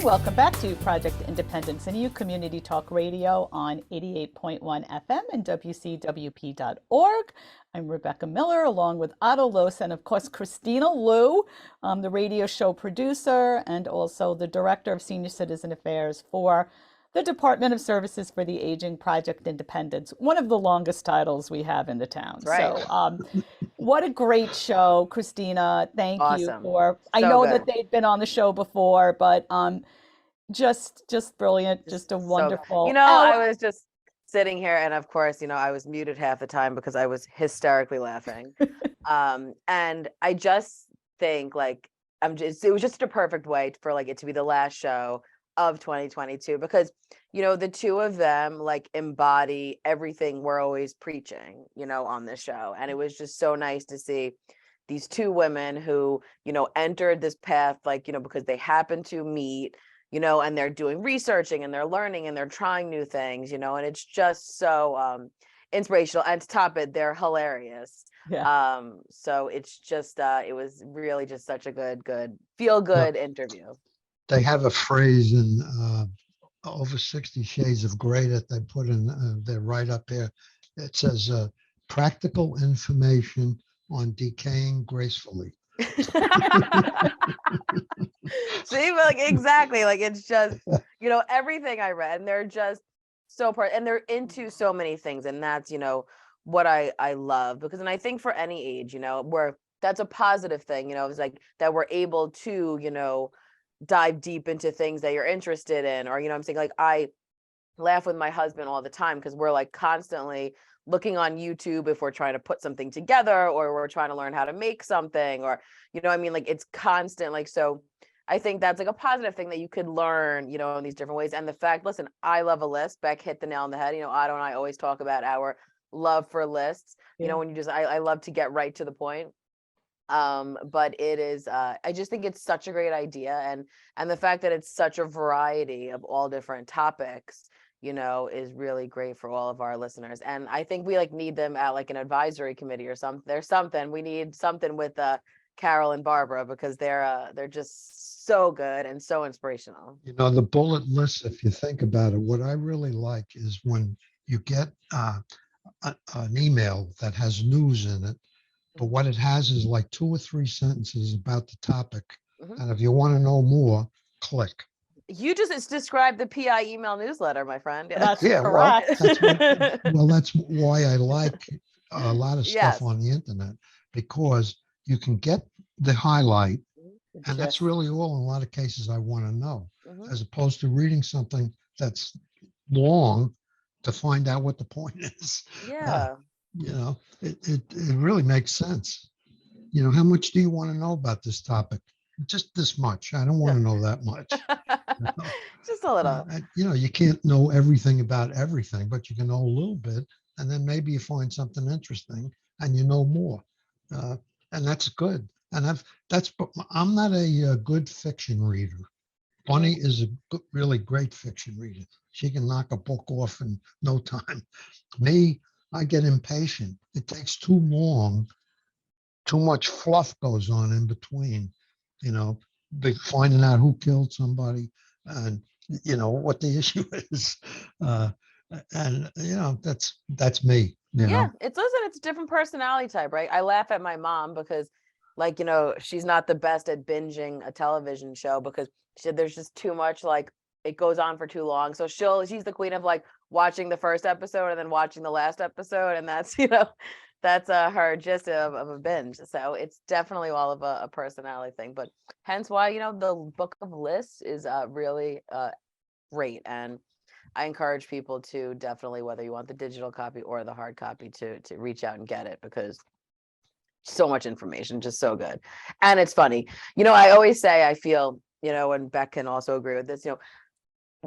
welcome back to Project Independence and You Community Talk Radio on 88.1 FM and WCWP.org. I'm Rebecca Miller, along with Otto Los and, of course, Kristina Lou, the radio show producer and also the Director of Senior Citizen Affairs for the Department of Services for the Aging, Project Independence, one of the longest titles we have in the town. Right. So what a great show, Kristina. Thank you Awesome. for, I So know good. that they'd been on the show before, but just brilliant, just a So, wonderful. I was just sitting here, and of course, I was muted half the time because I was hysterically laughing. And I just think it was just a perfect way for it to be the last show of 2022, because the two of them embody everything we're always preaching on this show. And it was just so nice to see these two women who entered this path because they happened to meet, and they're doing researching and they're learning and they're trying new things, and it's just so inspirational. And to top it, they're hilarious. Yeah. So it's just it was really just such a good feel good interview. They have a phrase in Over 60 Shades of Grey that they put in there right up there. It says practical information on decaying gracefully. See, exactly, it's just everything I read, and they're just so and they're into so many things, and that's what I love, because, and I think for any age, that's a positive thing, it's that we're able to dive deep into things that you're interested in, or I'm saying, I laugh with my husband all the time because we're constantly looking on YouTube if we're trying to put something together, or we're trying to learn how to make something, or it's constant. So I think that's a positive thing that you could learn in these different ways. And the fact, listen, I love a list. Beck hit the nail on the head. Otto and I always talk about our love for lists. When you I love to get right to the point. But it is I just think it's such a great idea, and the fact that it's such a variety of all different topics is really great for all of our listeners. And I think we need them at an advisory committee or something. There's something we need something with Carol and Barbara, because they're just so good and so inspirational. The bullet list, if you think about it, what I really like is when you get an email that has news in it, but what it has is 2 or 3 sentences about the topic. Mm-hmm. And if you want to know more, click. You just described the PI email newsletter, my friend. That's yeah, correct. That's why I like a lot of stuff on the internet, because you can get the highlight, and that's really all in a lot of cases I want to know, as opposed to reading something that's long to find out what the point is. Yeah. It really makes sense. How much do you want to know about this topic? Just this much. I don't want to know that much. Just a little. You can't know everything about everything, but you can know a little bit, and then maybe you find something interesting and you know more. And that's good. And I'm not a good fiction reader. Bunny is a really great fiction reader. She can knock a book off in no time. Me, I get impatient. It takes too long. Too much fluff goes on in between, finding out who killed somebody and, what the issue is. And, that's me. Yeah, it's a different personality type, right? I laugh at my mom because she's not the best at binging a television show, because she said there's just too much, it goes on for too long. So she's the queen of watching the first episode and then watching the last episode. And that's, that's her gist of a binge. So it's definitely all of a personality thing, but hence why, the book of lists is really great. And I encourage people to definitely, whether you want the digital copy or the hard copy, to reach out and get it, because so much information, just so good. And it's funny, I always say, I feel, and Beck can also agree with this,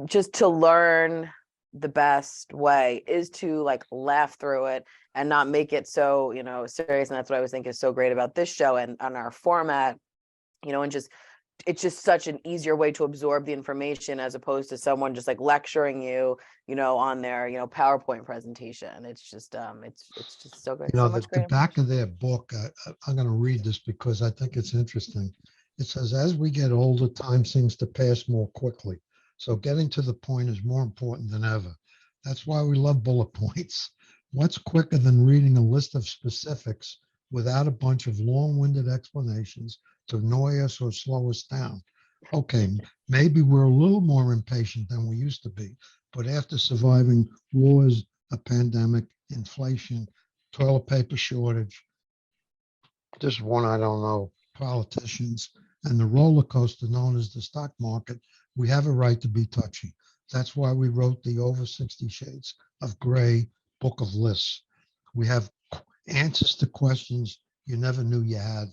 just to learn the best way is to laugh through it and not make it so serious. And that's what I always think is so great about this show and on our format, and just it's just such an easier way to absorb the information, as opposed to someone just lecturing you on their PowerPoint presentation. It's just just so great. The back of their book, I'm going to read this because I think it's interesting. It says, as we get older, time seems to pass more quickly. So getting to the point is more important than ever. That's why we love bullet points. What's quicker than reading a list of specifics without a bunch of long-winded explanations to annoy us or slow us down? Okay, maybe we're a little more impatient than we used to be, but after surviving wars, a pandemic, inflation, toilet paper shortage, just one I don't know, politicians, and the roller coaster known as the stock market, we have a right to be touchy. That's why we wrote the Over 60 Shades of Gray book of lists. We have answers to questions you never knew you had.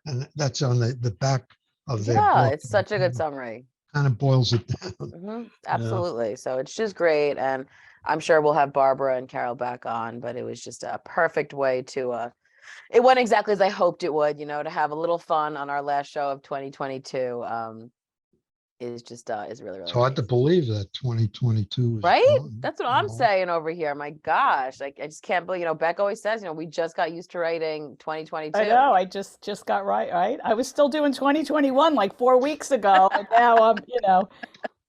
And that's on the back of their Yeah, book. it's such a good summary. Kind of boils it down. Yeah. Absolutely. So it's just great. And I'm sure we'll have Barbara and Carol back on, but it was just a perfect way to it went exactly as I hoped it would, to have a little fun on our last show of 2022. Is just is really, It's really hard to nice. believe that 2022 is Right? gone. That's what I'm saying over here. My gosh. Like I just can't believe, Beck always says, we just got used to writing 2022. I know. I just got right. I was still doing 2021 like 4 weeks ago, and now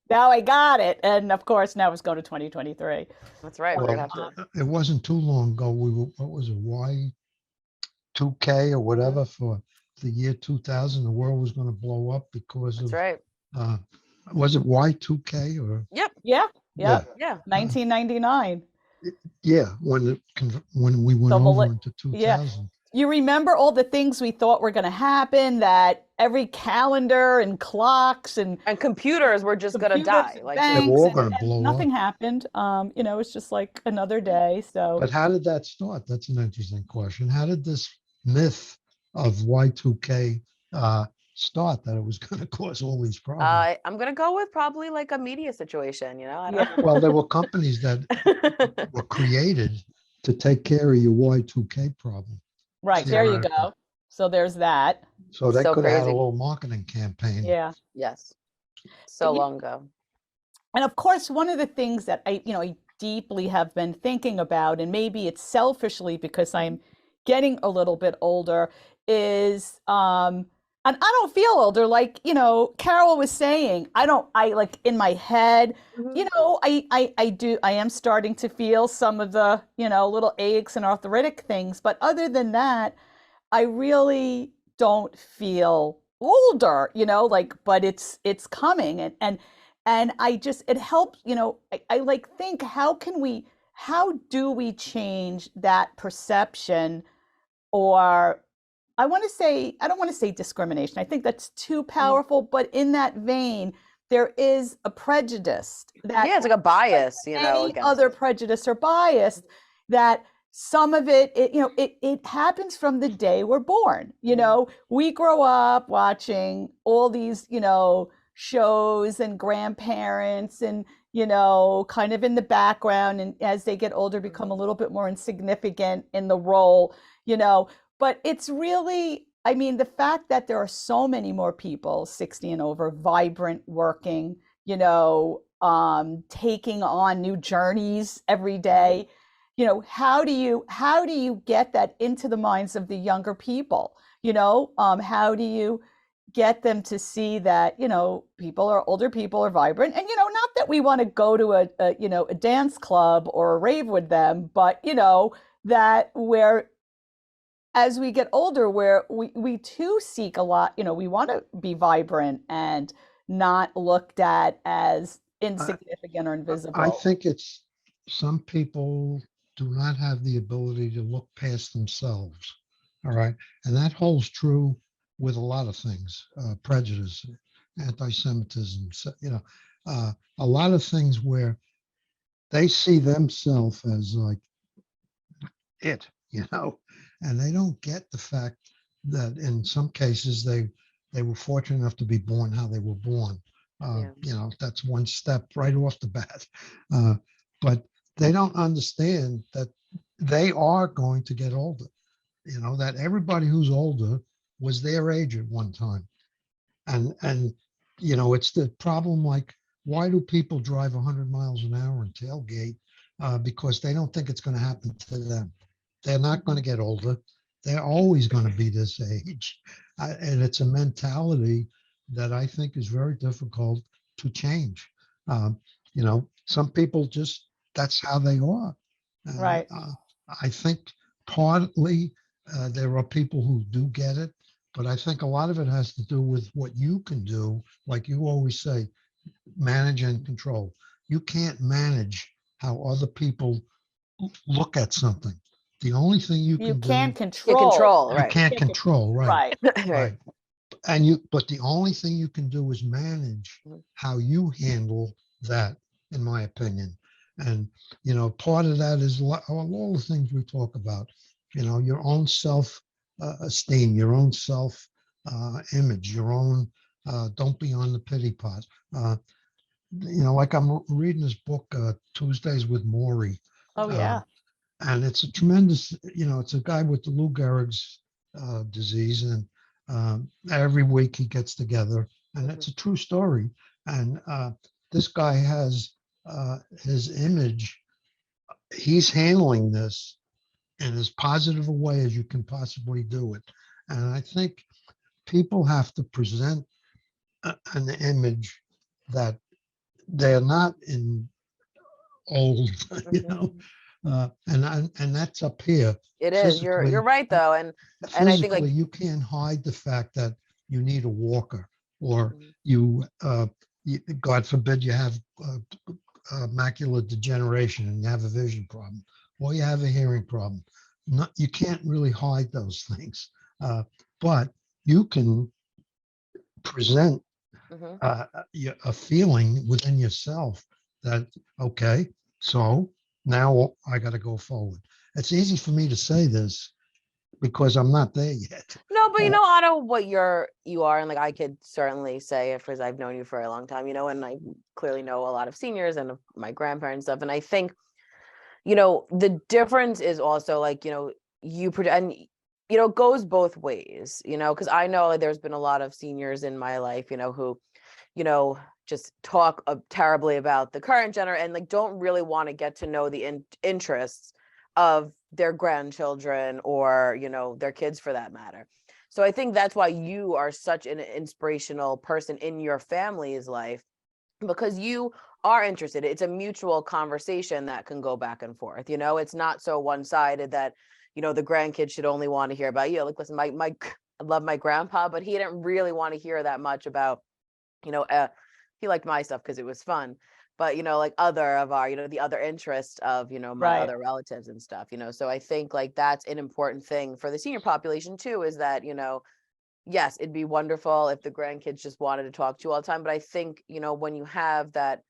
now I got it. And of course, now it's going to 2023. That's right. We're gonna Well, have to. it wasn't too long ago. We were, what was it, Y2K or whatever for the year 2000. The world was going to blow up because That's of, right. uh, was it Y2K or? Yep. Yeah, Yeah. Yeah. 1999. Yeah, when we went The over millet. into Yeah. 2000. You remember all the things we thought were going to happen, that every calendar and clocks and And computers were just gonna computers die. and Like They were banks all and, going to and blow nothing up. happened. It's just like another day. So But how did that start? That's an interesting question. How did this myth of Y2K start, that it was going to cause all these problems? I'm gonna go with probably like a media situation, I yeah, don't Well, there were companies that know. were created to take care of your Y2K problem. right. See There how you that- go. So there's that. So they So could have had a crazy. little marketing campaign. Yeah. Yes. But, So long ago. and of course, one of the things that I deeply have been thinking about, and maybe it's selfishly because I'm getting a little bit older, is and I don't feel older, like, Carol was saying. I like in my head, Mhm. I am starting to feel some of the, little aches and arthritic things, but other than that, I really don't feel older, like, but it's coming, and I just, it helps, I like think, how do we change that perception? Or I don't want to say discrimination. I think that's too Mhm. powerful, but in that vein, there is a prejudice that, Yeah, it's like a bias, any against other it. prejudice or bias, that some of it happens from the day we're born. Mhm. We grow up watching all these, shows, and grandparents, and, kind of in the background, and as they get older, become a little bit more insignificant in the role, you know. But it's really, I mean, the fact that there are so many more people 60 and over, vibrant, working, taking on new journeys every day. How do you get that into the minds of the younger people? How do you get them to see that, older people are vibrant, and, not that we want to go to a dance club or a rave with them, but, that where as we get older, where we too seek a lot, we want to be vibrant and not looked at as I, insignificant or I invisible. think it's some people do not have the ability to look past themselves. All right. And that holds true with a lot of things, prejudice, anti-Semitism, a lot of things where they see themselves as like it, and they don't get the fact that in some cases they were fortunate enough to be born how they were born. Yeah. That's one step right off the bat. Uh, but they don't understand that they are going to get older. That everybody who's older was their age at one time, and it's the problem. Like, why do people drive 100 miles an hour and tailgate? Because they don't think it's going to happen to them. They're not going to get older. They're always going to be this age. And it's a mentality that I think is very difficult to change. Um, some people just, that's how they are. Right. I think partly there are people who do get it, but I think a lot of it has to do with what you can do. Like you always say, manage and control. You can't manage how other people look at something. The only thing you You can can't do, You control. control, you right? can't control, right? Right. Right. Right. But the only thing you can do is manage Mhm. how you handle that, in my opinion. And, part of that is all the things we talk about, your own self esteem, your own self image, your own, don't be on the pity pot. Uh, like I'm reading this book, Tuesdays with Maury. Oh, Uh, yeah. and it's a tremendous, it's a guy with the Lou Gehrig's disease, and every week he gets together, and Mhm. it's a true story. And this guy has his image. He's handling this in as positive a way as you can possibly do it. And I think people have to present an image that they're not in old, you know, Mhm. and that's up here. It is. You're Physically, right though, and I think like physically, you can't hide the fact that you need a walker, or Mhm. God forbid, you have macular degeneration and you have a vision problem, or you have a hearing problem. Not, you can't really hide those things, but you can present Mhm. a feeling within yourself that, okay, so now I got to go forward. It's easy for me to say this because I'm not there yet. No, but Uh, Otto, what you are, and like I could certainly say it because I've known you for a long time, and I clearly know a lot of seniors and of my grandparents stuff. And I think, the difference is also like, and it goes both ways, because I know like, there's been a lot of seniors in my life, who, just talk terribly about the current generation and like don't really want to get to know the interests of their grandchildren or, their kids for that matter. So I think that's why you are such an inspirational person in your family's life, because you are interested. It's a mutual conversation that can go back and forth. It's not so one-sided that, the grandkids should only want to hear about you. Like, listen, I love my grandpa, but he didn't really want to hear that much about, he liked my stuff because it was fun. But, like other of our, the other interest of, my Right. other relatives and stuff, so I think like that's an important thing for the senior population too, is that, yes, it'd be wonderful if the grandkids just wanted to talk to you all the time. But I think, when you have that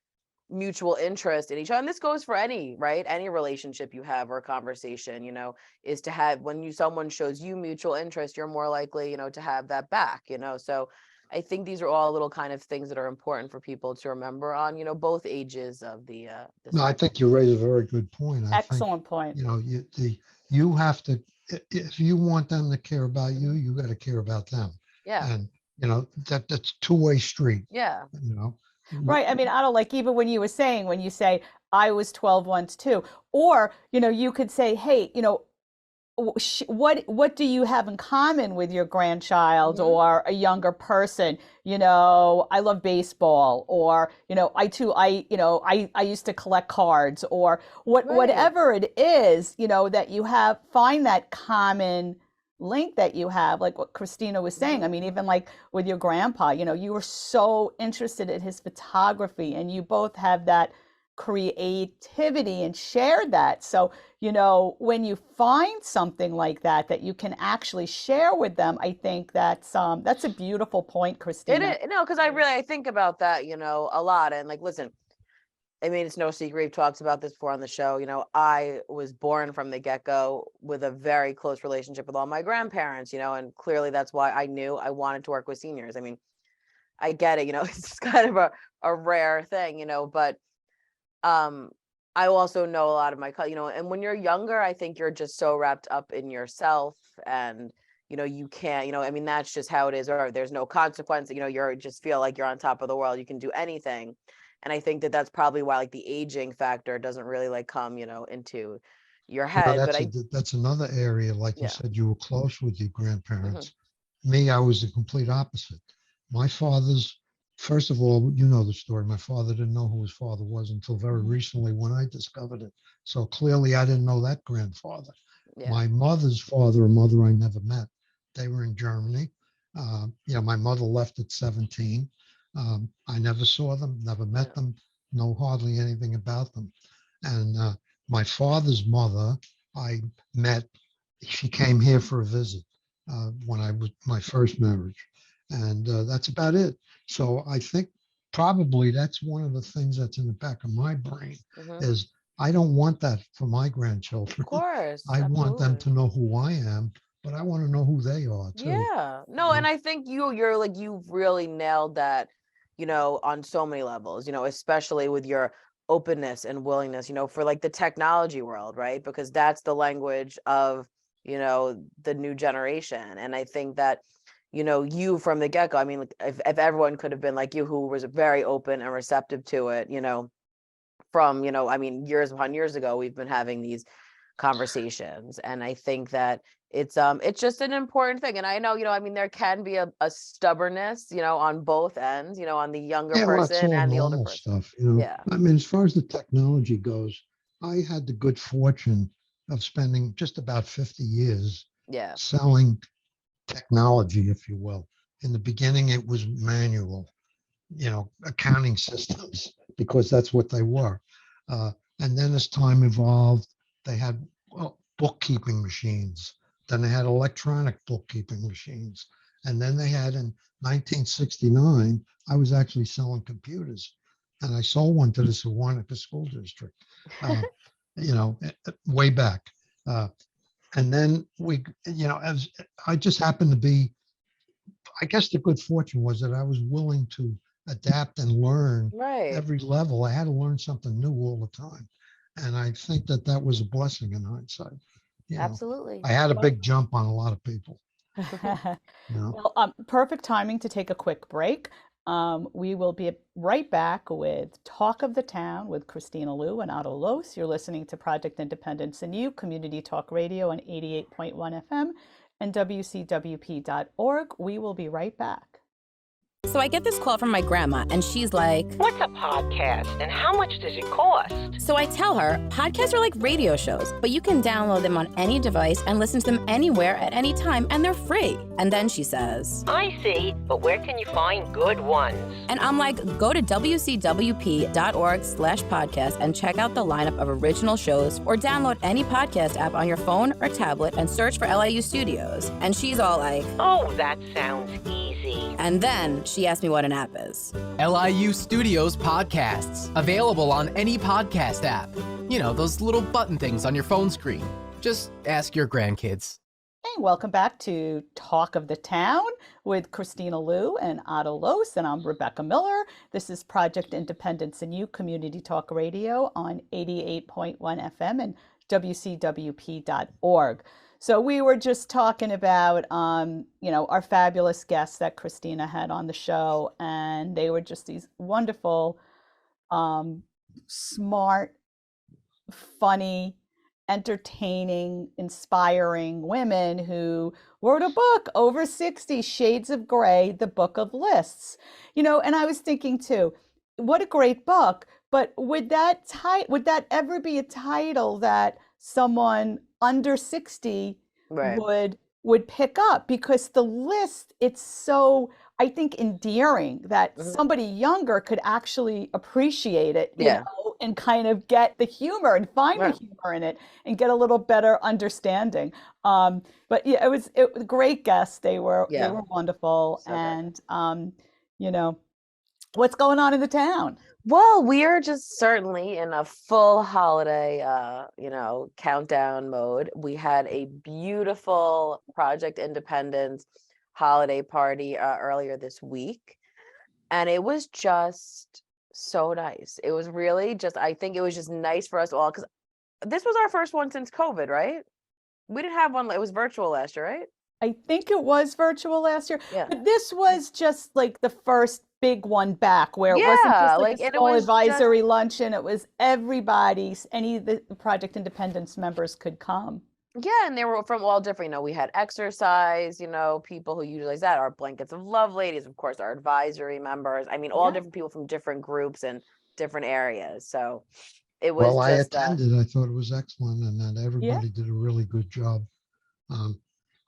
mutual interest in each other, and this goes for any, right? Any relationship you have or a conversation, is to have, when someone shows you mutual interest, you're more likely, to have that back, So I think these are all little kind of things that are important for people to remember on, both ages of the no, I spectrum. think you raise a very good point. I think, Excellent point. you have to, if you want them to care about you, Mhm. you got to care about them. Yeah. And, that's two-way street, Yeah. you know. Right. I mean, I don't like, even when you were saying, when you say, I was 12 once too, or, you could say, hey, what do you have in common with your grandchild Hmm. or a younger person? I love baseball, or I too, I used to collect cards, or Right. whatever it is, that you have, find that common link that you have, like what Christina was saying. I Hmm. mean, even like with your grandpa, you were so interested in his photography, and you both have that creativity and share that. So, when you find something like that that you can actually share with them, I think that's a beautiful point, It Christina. is, no, because I think about that, a lot. And like, listen, I mean, it's no secret. We've talked about this before on the show. I was born from the get-go with a very close relationship with all my grandparents, and clearly that's why I knew I wanted to work with seniors. I mean, I get it, it's just kind of a rare thing, but um, I also know a lot of my, and when you're younger, I think you're just so wrapped up in yourself, and, you can't, I mean, that's just how it is, or there's no consequence, you're just feel like you're on top of the world. You can do anything. And I think that that's probably why like the aging factor doesn't really like come, into your head. But That's another area, like you yeah. said, you were close with your Hmm. grandparents. Me, I was the complete opposite. My father's, first of all, you know the story. My father didn't know who his father was until very recently when I discovered it. So clearly I didn't know that grandfather. Yeah. My mother's father and mother I never met. They were in Germany. My mother left at 17. I never saw them, never met them, know hardly anything about them. And my father's mother, I met, she came here for a visit when I was my first marriage. And that's about it. So I think probably that's one of the things that's in the back of my brain Mhm. is I don't want that for my Of grandchildren. course, I want them absolutely. to know who I am, but I want to know who they are too. Yeah. You No, and know? I think you're like you've really nailed that, on so many levels, especially with your openness and willingness, for like the technology world, right? Because that's the language of, the new generation. And I think that, you from the get-go, I mean, like if everyone could have been like you, who was very open and receptive to it, from, I mean, years upon years ago, we've been having these conversations. And I think that it's just an important thing. And I know, I mean, there can be a stubbornness, on both ends, on the younger Yeah, well, that's person all and the older normal person. stuff. Yeah. I mean, as far as the technology goes, I had the good fortune of spending just about 50 years Yeah. selling technology, if you will. In the beginning, it was manual, accounting systems, because that's what they were. Uh, and then as time evolved, they had bookkeeping machines. Then they had electronic bookkeeping machines. And then they had in 1969, I was actually selling computers. And I sold one to the Sewanaka School District, uh, way back. Uh, and then as I just happened to be, I guess the good fortune was that I was willing to adapt and learn Right. every level. I had to learn something new all the time. And I think that that was a blessing in hindsight. Absolutely. I had a big jump on a lot of people, you know. Well, perfect timing to take a quick break. We will be right back with Talk of the Town with Christina Liu and Otto Los. You're listening to Project Independence and You, Community Talk Radio on 88.1 FM and WCWP.org. We will be right back. So I get this call from my grandma, and she's like, "What's a podcast and how much does it cost?" So I tell her, podcasts are like radio shows, but you can download them on any device and listen to them anywhere at any time, and they're free. And then she says, "I see, but where can you find good ones?" And I'm like, go to wcwp.org/podcast and check out the lineup of original shows, or download any podcast app on your phone or tablet and search for LIU Studios. And she's all like, "Oh, that sounds easy." And then she asked me what an app is. LIU Studios podcasts, available on any podcast app. You know, those little button things on your phone screen. Just ask your grandkids. Hey, welcome back to Talk of the Town with Christina Liu and Otto Los, and I'm Rebecca Miller. This is Project Independence and You, Community Talk Radio on 88.1 FM and WCWP.org. So we were just talking about, our fabulous guests that Christina had on the show, and they were just these wonderful, smart, funny, entertaining, inspiring women who wrote a book, Over 60 Shades of Grey, the Book of Lists. And I was thinking too, what a great book, but would that ever be a title that someone under 60 Right. would pick up? Because the list, it's so, I think, endearing that somebody younger could actually appreciate it, Yeah. and kind of get the humor and find the Right. humor in it and get a little better understanding. But yeah, it was great guests. They were wonderful. So good. And what's going on in the town? Well, we are just certainly in a full holiday, countdown mode. We had a beautiful Project Independence holiday party earlier this week, and it was just so nice. It was really just, I think it was just nice for us all, because this was our first one since COVID, right? We didn't have one, it was virtual last year, right? I think it was virtual last year, Yeah. but this was just like the first big one back, where it wasn't Yeah, just like like, a and it small was advisory luncheon. It was everybody, any of the Project Independence members could come. Yeah, and they were from all different, we had exercise, people who utilize that, our blankets of love ladies, of course, our advisory members. I mean, all Yeah. different people from different groups and different areas. So it was Well, I just attended. I thought it was excellent, and that Yeah. everybody did a really good job. Um,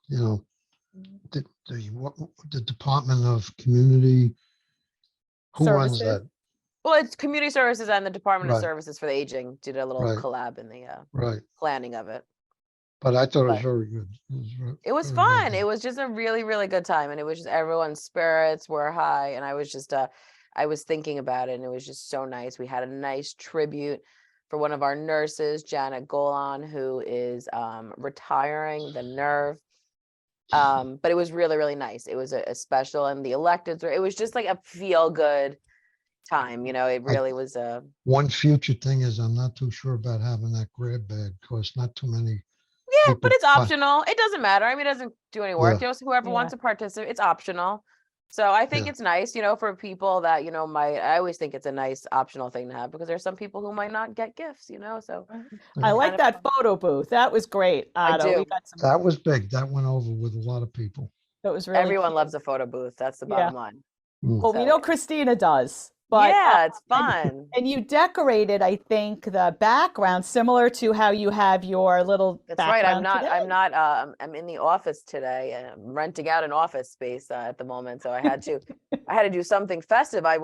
you know, the Department of Community, who runs Services. that? well, it's community services and the Department of Right, Services for the Aging did a little right, collab in the right. planning of it. But I thought it was But very good. it was Very well fun. It done. was just a really, really good time. And it was just everyone's spirits were high. And I was just I was thinking about it and it was just so nice. We had a nice tribute for one of our nurses, Janet Golan, who is retiring, the nerve. But it was really, really nice. It was a special, and the electeds it was just like a feel good time. It really was One future thing is I'm not too sure about having that grab bag because not too many yeah, but people. it's optional. It doesn't matter. I mean, it doesn't do any work. Yeah, Just whoever Yeah. wants to participate, it's optional. So I think yeah. it's nice, for people that, I always think it's a nice optional thing to have because there's some people who might not get gifts, so I Yeah. like kind of that fun. photo booth. That was great, I Otto. We do. got some. That was big. That went over with a lot of people. That was really Everyone cute. loves a photo booth. That's the Yeah. bottom line. Mm. Well, we So know Christina does, but yeah, it's and fun. and you decorated, I think, the background similar to how you have your little That's right. I'm background not, today. I'm in the office today. I'm renting out an office space at the moment. So I had to do something festive. I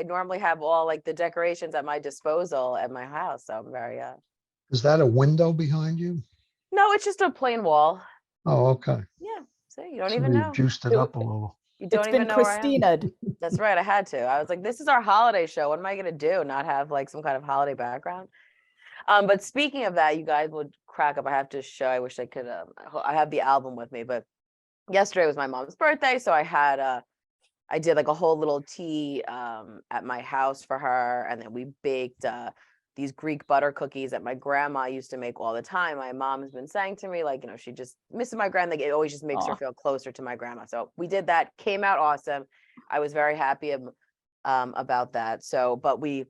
normally have all like the decorations at my disposal at my house. So I'm very, Is that a window behind you? no, it's just a plain wall. Oh, okay. Yeah. See, you don't So even you know. juiced it It- up a little. You It's don't been even know where I am. Christina'd. That's right. I had to. I was like, this is our holiday show. What am I going to do? Not have like some kind of holiday background? But speaking of that, you guys would crack up. I have to show. I wish I could. I have the album with me, but yesterday was my mom's birthday, so I did like a whole little tea at my house for her, and then we baked these Greek butter cookies that my grandma used to make all the time. My mom has been saying to me, like, she just misses my grandma. It always just makes her Aw. feel closer to my grandma. So we did that. Came out awesome. I was very happy about that. So, but we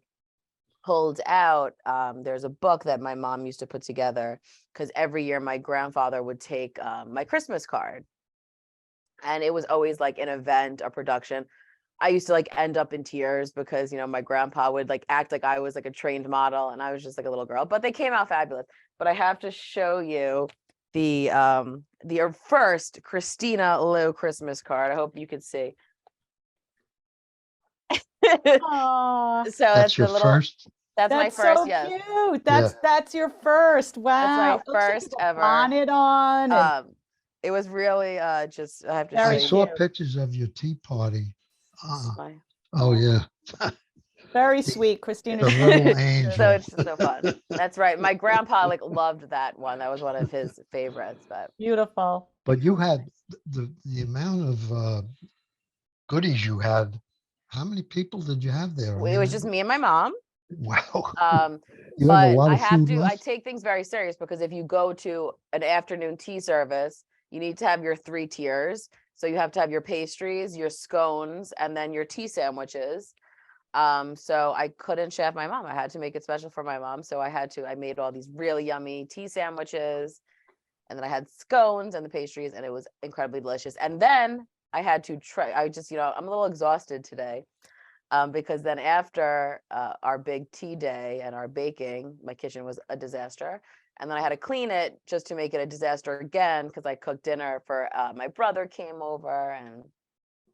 pulled out. There's a book that my mom used to put together because every year my grandfather would take my Christmas card, and it was always like an event, a production. I used to like end up in tears because my grandpa would like act like I was like a trained model and I was just like a little girl, but they came out fabulous. But I have to show you the first Christina Lou Christmas card. I hope you could see. Aw, So That's that's your the little first? that's my that's first, so yes. cute. Yeah. That's your first. That's my Wow. It looks like you first have a ever. bonnet on, and It was really just I have to I show very you. saw cute. pictures of your tea party. This is my- Oh, yeah. Very The- sweet. The Christina's little so angel. So it's so fun. That's right. My grandpa like loved that one. That was one of his favorites. But beautiful. But you had the amount of goodies you had. How many people did you have there? I it was mean, just me and my mom. wow. You have a But lot I of have food to. I left? take things very serious because if you go to an afternoon tea service, you need to have your 3 tiers. So you have to have your pastries, your scones, and then your tea sandwiches. So I couldn't chef my mom. I had to make it special for my mom. So I made all these really yummy tea sandwiches, and then I had scones and the pastries, and it was incredibly delicious. And then I had to try. I'm a little exhausted today. Because then after our big tea day and our baking, my kitchen was a disaster. And then I had to clean it just to make it a disaster again because I cooked dinner for my brother came over, and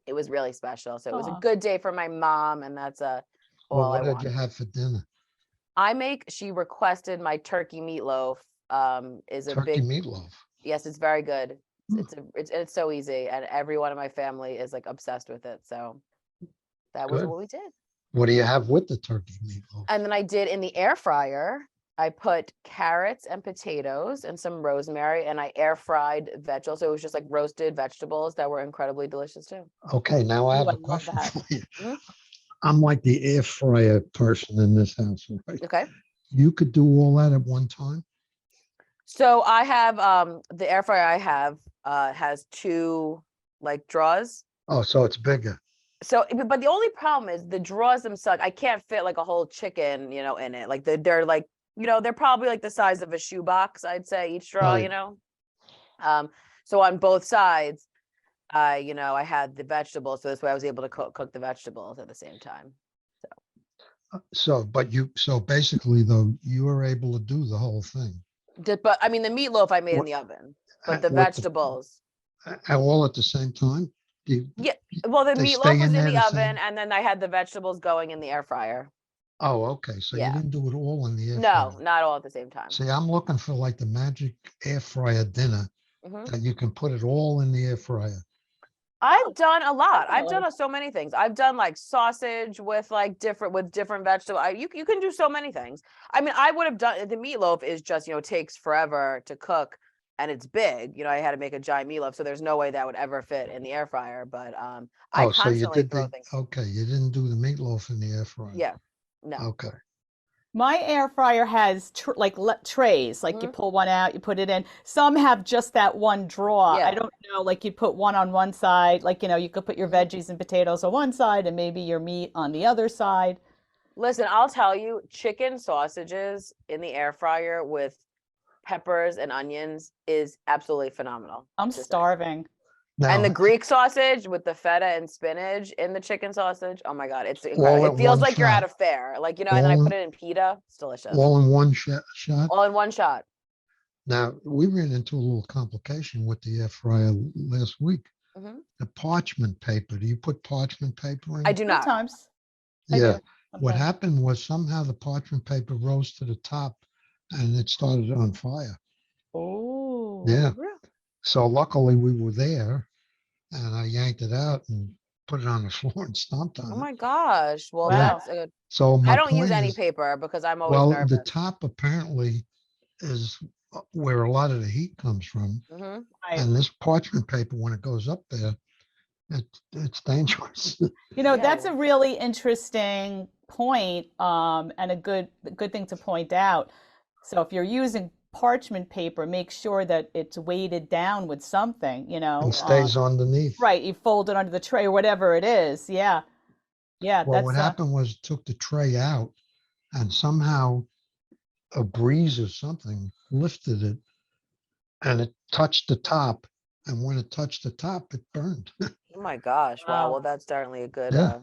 it was really special. So it was a Aw. good day for my mom, and that's Well, all I what did want. you have for dinner? She requested my turkey meatloaf. Is a Turkey big meatloaf. Yes, it's very good. Hmm. It's so easy, and everyone in my family is like obsessed with it. So that was Good. what we did. What do you have with the turkey meatloaf? And then I did in the air fryer, I put carrots and potatoes and some rosemary, and I air fried vegetables. So it was just like roasted vegetables that were incredibly delicious too. Okay, now I Ooh, have I a love question that. for you. Mhm. I'm like the air fryer person in this house, right? Okay. You could do all that at one time? So I have the air fryer I have has 2 like drawers. Oh, so it's bigger. So, but the only problem is the drawers themselves. I can't fit like a whole chicken, in it. Like they're like they're probably like the size of a shoebox, I'd say, each straw, Right. So on both sides, I had the vegetables, so this way I was able to cook the vegetables at the same time. So basically though, you were able to do the whole thing. But I mean, the meatloaf I made in What- the oven, but the with vegetables, all at the same time? yeah. Well, the They meatloaf stay was in in there the the oven, same? and then I had the vegetables going in the air fryer. Oh, okay. So you Yeah. didn't do it all in the air No, fryer. not all at the same time. See, I'm looking for like the magic air fryer dinner Mhm. that you can put it all in the air fryer. I've done a lot. I've definitely. done so many things. I've done like sausage with like different vegetables. You can do so many things. I mean, I would have done the meatloaf is just, takes forever to cook and it's big. I had to make a giant meatloaf, so there's no way that would ever fit in the air fryer. But I Oh, so you constantly did throw things. okay, you didn't do the meatloaf in the air fryer. Yeah. No. Okay. My air fryer has trays, like you Mhm. pull one out, you put it in. Some have just that one drawer. I Yeah. don't know, like you put one on one side, like, you could put your Mhm. veggies and potatoes on one side and maybe your meat on the other side. Listen, I'll tell you, chicken sausages in the air fryer with peppers and onions is absolutely phenomenal. I'm Just saying. starving. And the Now, Greek sausage with the feta and spinach in the chicken sausage. Oh my God, it's all incredible. at It feels one like you're at shot, a fair. Like, and then I all, put it in pita. It's delicious. all in one shot. All in one shot. Now, we ran into a little complication with the air fryer last week. Mhm. The parchment paper. Do you put parchment paper in? I do not. Sometimes I Yeah. do. What Sometimes. happened was somehow the parchment paper rose to the top and it started on fire. Oh, Yeah. Really? So luckily we were there and I yanked it out and put it on the floor and stomped Oh on it. my gosh. Well, Yeah. that's good. So I my don't use point any is, paper because I'm always well, nervous. the top apparently is where a lot of the heat comes from. Mhm. right. And this parchment paper, when it goes up there, it's dangerous. Yeah. That's a really interesting point, and a good thing to point out. So if you're using parchment paper, make sure that it's weighted down with something, And stays underneath. right, you fold it under the tray or whatever it is. Yeah. Yeah, Well, what that's happened was it took the tray out and somehow a breeze or something lifted it and it touched the top. And when it touched the top, it burned. Oh my gosh. Wow. wow. Well, that's certainly a good Yeah.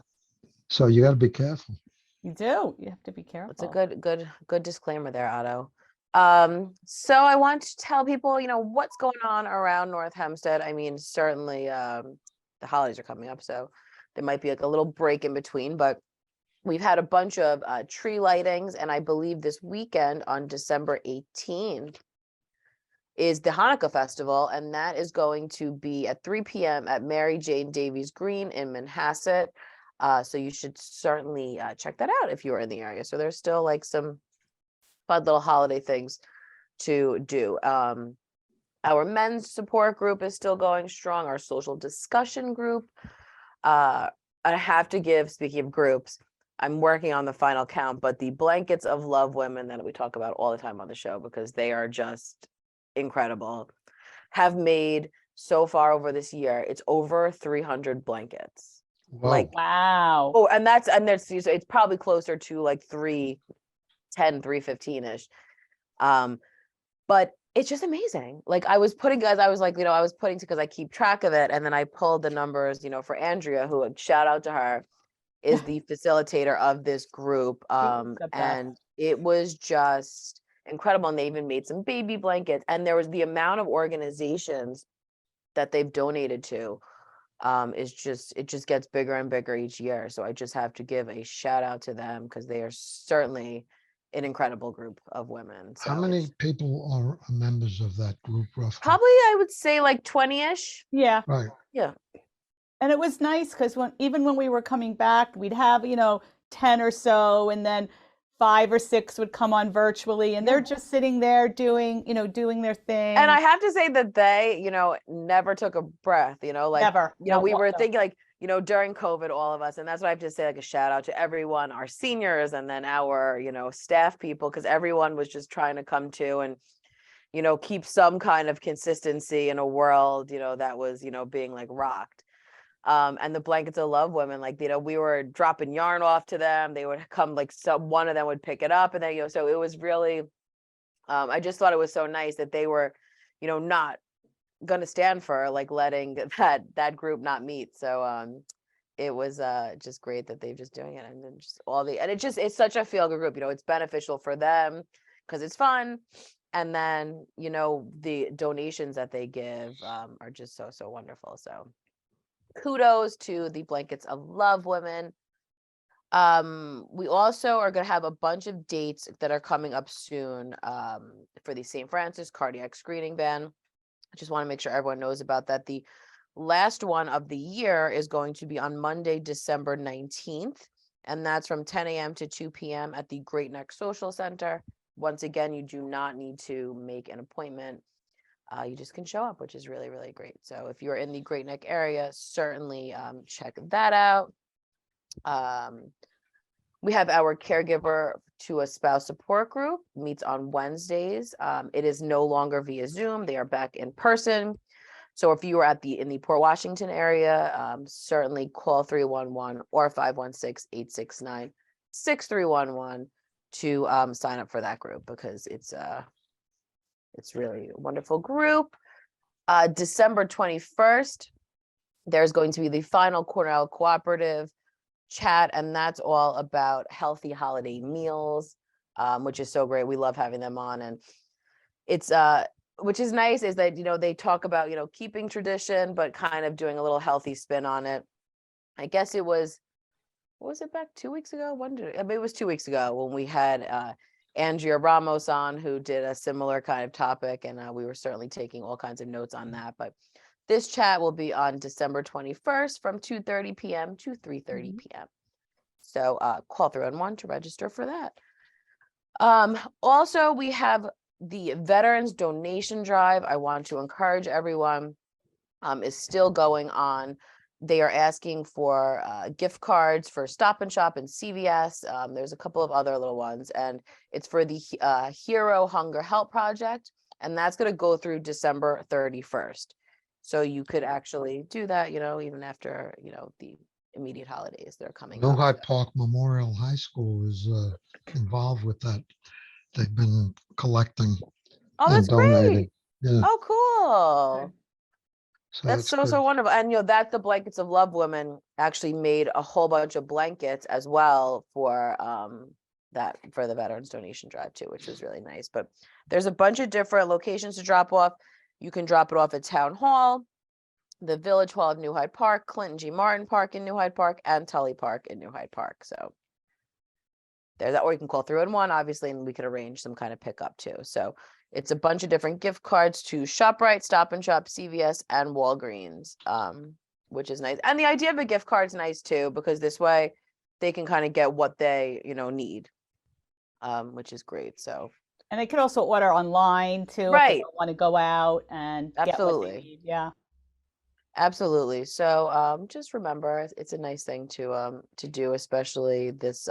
So you got to be careful. You do. You have to be It's a careful. good disclaimer there, Otto. So I want to tell people, what's going on around North Hempstead. I mean, certainly the holidays are coming up, so there might be like a little break in between, but we've had a bunch of tree lightings, and I believe this weekend on December 18th is the Hanukkah festival, and that is going to be at 3 p.m. at Mary Jane Davies Green in Manhasset. So you should certainly check that out if you are in the area. So there's still like some fun little holiday things to do. Our men's support group is still going strong. Our social discussion group. I have to give, speaking of groups, I'm working on the final count, but the Blankets of Love women that we talk about all the time on the show, because they are just incredible, have made so far over this year, it's over 300 blankets. Whoa. Like, Wow. oh, and it's probably closer to like 310, 315-ish. But it's just amazing. Like I was putting because I keep track of it. And then I pulled the numbers, for Andrea, who, shout out to her, is the facilitator of this group. the best. And it was just incredible. And they even made some baby blankets. And there was the amount of organizations that they've donated to. It just gets bigger and bigger each year. So I just have to give a shout out to them because they are certainly an incredible group of women. So How many people are members of that group roughly? probably I would say like 20-ish. Yeah. Right. Yeah. And it was nice because even when we were coming back, we'd have, 10 or so, and then 5 or 6 would come on virtually, and they're just sitting there doing their thing. And I have to say that they, never took a breath, like, Never. Not we one, were no. thinking like, during COVID, all of us, and that's what I have to say, like a shout out to everyone, our seniors, and then our, staff people, because everyone was just trying to come to and, keep some kind of consistency in a world, that was, being like rocked. And the Blankets of Love women, like, we were dropping yarn off to them. They would come, like, one of them would pick it up, and then, so it was really, I just thought it was so nice that they were, not going to stand for like letting that group not meet. So it was just great that they're just doing it, and then just it's such a feel-good group. It's beneficial for them because it's fun, and then the donations that they give are just so wonderful. So kudos to the Blankets of Love women. We also are going to have a bunch of dates that are coming up soon for the St. Francis cardiac screening ban. I just want to make sure everyone knows about that. The last one of the year is going to be on Monday, December 19th, and that's from 10 a.m. to 2 p.m. at the Great Neck Social Center. Once again, you do not need to make an appointment. You just can show up, which is really, really great. So if you're in the Great Neck area, certainly check that out. We have our Caregiver to a Spouse support group, meets on Wednesdays. It is no longer via Zoom. They are back in person. So if you are in the Port Washington area, certainly call 311 or 516-869-6311 to sign up for that group, because it's really a wonderful group. December 21st, there's going to be the final Cornell Cooperative chat, and that's all about healthy holiday meals, which is so great. We love having them on, and it's which is nice is that they talk about keeping tradition but kind of doing a little healthy spin on it. I guess it was it back 2 weeks ago? It was 2 weeks ago when we had Andrea Ramos on, who did a similar kind of topic, and we were certainly taking all kinds of notes on that. But this chat will be on December 21st from 2:30 p.m. to 3:30 p.m. So call 311 to register for that. Also, we have the Veterans Donation Drive. I want to encourage everyone, is still going on. They are asking for gift cards for Stop and Shop and CVS. There's a couple of other little ones, and it's for the Hero Hunger Help Project, and that's going to go through December 31st. So you could actually do that, even after, the immediate holidays that are coming up. Nohi Park Memorial High School is involved with that. They've been collecting Oh, and that's donating. great. Yeah, Oh, cool. so That's it's so good. wonderful. And that the Blankets of Love women actually made a whole bunch of blankets as well for the Veterans Donation Drive too, which was really nice. But there's a bunch of different locations to drop off. You can drop it off at Town Hall, the Village Hall of New Hyde Park, Clinton G. Martin Park in New Hyde Park, and Tully Park in New Hyde Park. So there's that, or you can call 311, obviously, and we could arrange some kind of pickup too. So it's a bunch of different gift cards to ShopRite, Stop and Shop, CVS, and Walgreens, which is nice. And the idea of a gift card is nice too, because this way they can kind of get what they, need, which is great. So. And they could also order online too if they Right. don't want to go out and get what they Absolutely. need. Yeah. Absolutely. So just remember, it's a nice thing to do, especially this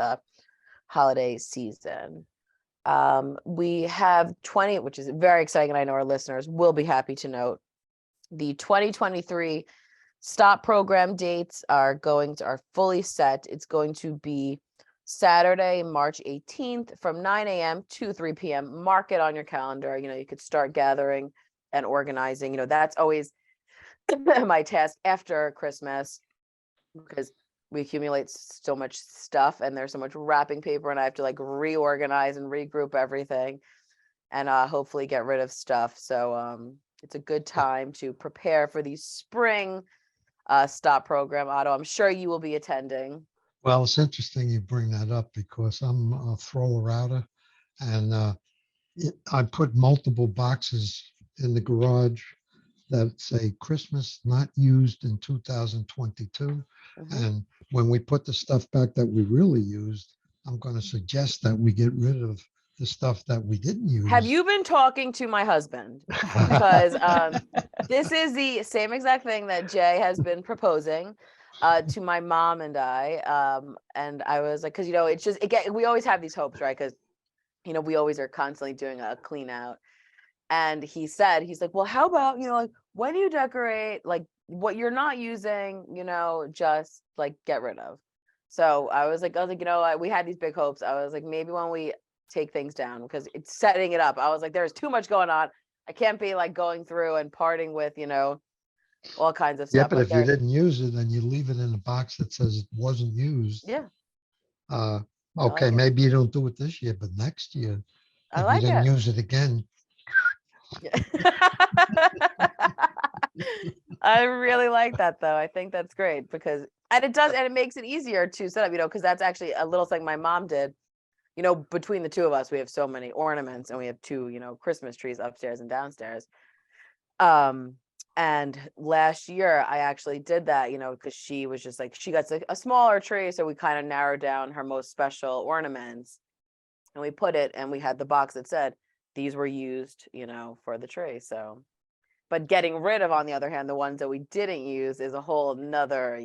holiday season. We have 20, which is very exciting, and I know our listeners will be happy to note, the 2023 STOP program dates are fully set. It's going to be Saturday, March 18th from 9 a.m. to 3 p.m. Mark it on your calendar. You could start gathering and organizing. That's always my task after Christmas, because we accumulate so much stuff and there's so much wrapping paper, and I have to like reorganize and regroup everything and hopefully get rid of stuff. So it's a good time to prepare for the spring STOP program. Otto, I'm sure you will be attending. Well, it's interesting you bring that up, because I'm a thrower outer, and I put multiple boxes in the garage that say Christmas not used in 2022. And when we put the stuff back that we really used, I'm going to suggest that we get rid of the stuff that we didn't use. Have you been talking to my husband? Because this is the same exact thing that Jay has been proposing to my mom and I. And I was like, because it's just we always have these hopes, right? Because we always are constantly doing a clean out. And he's like, well, how about like when you decorate like what you're not using, just like get rid of. So I was like, we had these big hopes. I was like, maybe when we take things down, because it's setting it up. I was like, there's too much going on. I can't be like going through and parting with, all kinds of Yeah, stuff. but Like if you didn't use it and you leave it in a box that says it wasn't used, yeah, uh, I okay, like it. maybe you don't do it this year, but next year, I if you like didn't it. use it again, Yeah. I really like that though. I think that's great because it makes it easier to set up, because that's actually a little thing my mom did. Between the two of us, we have so many ornaments and we have two, Christmas trees upstairs and downstairs. And last year I actually did that, because she was just like, she got a smaller tree. So we kind of narrowed down her most special ornaments and we put it, and we had the box that said, these were used, for the tree. So, but getting rid of, on the other hand, the ones that we didn't use is a whole nother,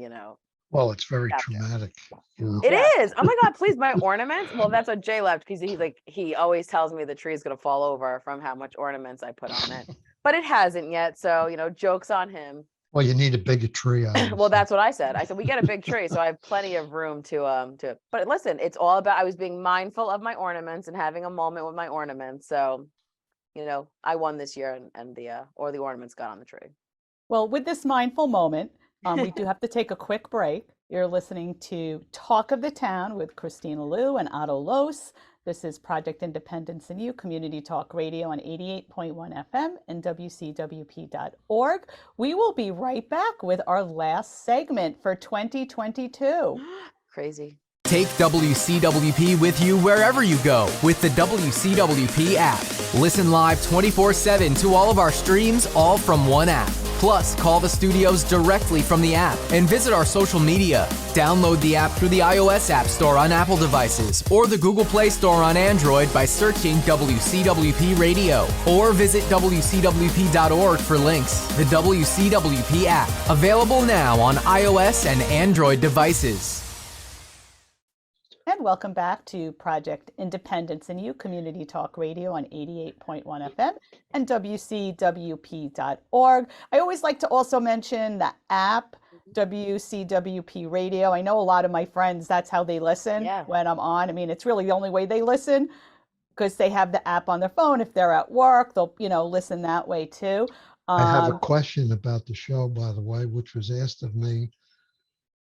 well, it's very chapter. traumatic. It is. Oh my God, please, my ornaments. Well, that's what Jay left, because he's like, he always tells me the tree is going to fall over from how much ornaments I put on it. But it hasn't yet. So, joke's on him. Well, you need a bigger tree. Well, Obviously. that's what I said. I said, we get a big tree. So I have plenty of room but listen, it's all about, I was being mindful of my ornaments and having a moment with my ornaments. So, I won this year, and the ornaments got on the tree. Well, with this mindful moment, we do have to take a quick break. You're listening to Talk of the Town with Kristina Lou and Otto Los. This is Project Independence and You, Community Talk Radio on 88.1 FM and WCWP.org. We will be right back with our last segment for 2022. Crazy. Take WCWP with you wherever you go with the WCWP app. Listen live 24/7 to all of our streams, all from one app. Plus, call the studios directly from the app and visit our social media. Download the app through the iOS App Store on Apple devices or the Google Play Store on Android by searching WCWP Radio, or visit WCWP.org for links. The WCWP app, available now on iOS and Android devices. And welcome back to Project Independence and You, Community Talk Radio on 88.1 FM and WCWP.org. I always like to also mention the app, WCWP Radio. I know a lot of my friends, that's how they listen when I'm on. I mean, it's really the only way they listen, because they have the app on their phone. If they're at work, they'll, listen that way too. I have a question about the show, by the way, which was asked of me.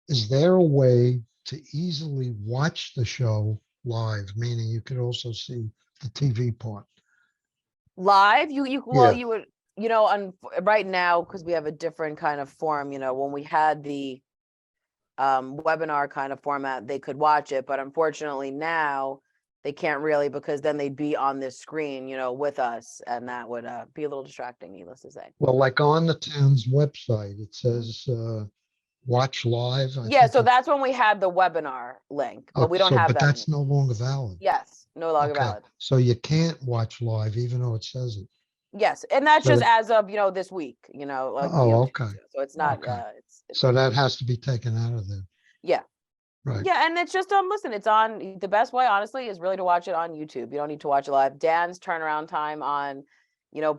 Is there a way to easily watch the show live, meaning you could also see the TV part? Live? You would, right now, because we have a different kind of form, when we had the webinar kind of format, they could watch it. But unfortunately now they can't really, because then they'd be on this screen, with us. And that would be a little distracting, needless to say. Well, like on the town's website, it says watch live. So that's when we had the webinar link, but we don't have that. But that's no longer valid. Yes, no longer valid. So you can't watch live, even though it says it. Yes, and that's just as of this week. Okay. So it's not. Okay. It's so that has to be taken out of there. Yeah. Right. Yeah, and it's just listen. It's on. The best way, honestly, is really to watch it on YouTube. You don't need to watch it live. Dan's turnaround time on,